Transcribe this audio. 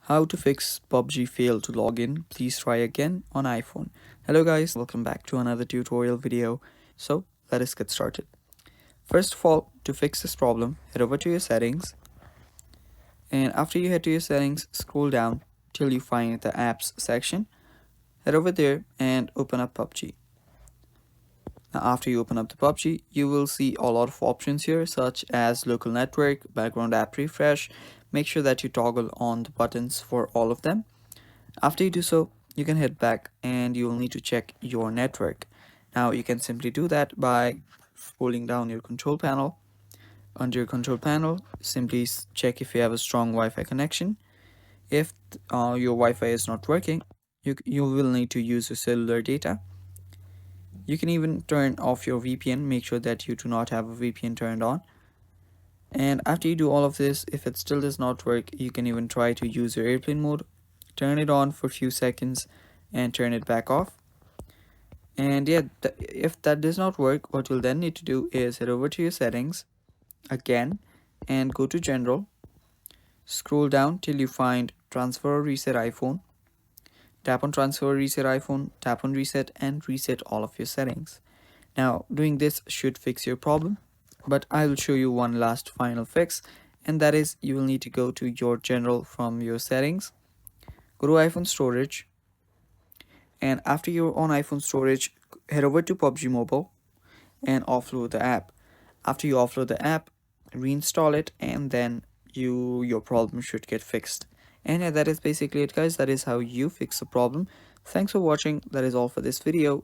How to fix PUBG failed to log in. Please try again on iPhone. Hello guys, welcome back to another tutorial video. So let us get started. First of all, to fix this problem, head over to your settings, and after you head to your settings, scroll down till you find the apps section. Head over there and open up PUBG. Now after you open up the PUBG, you will see a lot of options here such as local network, background app refresh. Make sure that you toggle on the buttons for all of them. After you do so, you can head back and you will need to check your network. Now you can simply do that by scrolling down your control panel. Under your control panel, simply check if you have a strong Wi-Fi connection. If your Wi-Fi is not working, you will need to use your cellular data. You can even turn off your VPN, make sure that you do not have a VPN turned on. And after you do all of this, if it still does not work, you can even try to use your airplane mode, turn it on for a few seconds and turn it back off. And yeah, if that does not work, what you'll then need to do is head over to your settings again and go to general, scroll down till you find transfer or reset iPhone. Tap on transfer or reset iPhone, tap on reset and reset all of your settings. Now doing this should fix your problem, but I will show you one last final fix, and that is you will need to go to your general from your settings, go to iPhone storage, and after you're on iPhone storage, head over to PUBG Mobile and offload the app. After you offload the app, reinstall it, and then your problem should get fixed. And yeah, that is basically it guys. That is how you fix the problem. Thanks for watching. That is all for this video.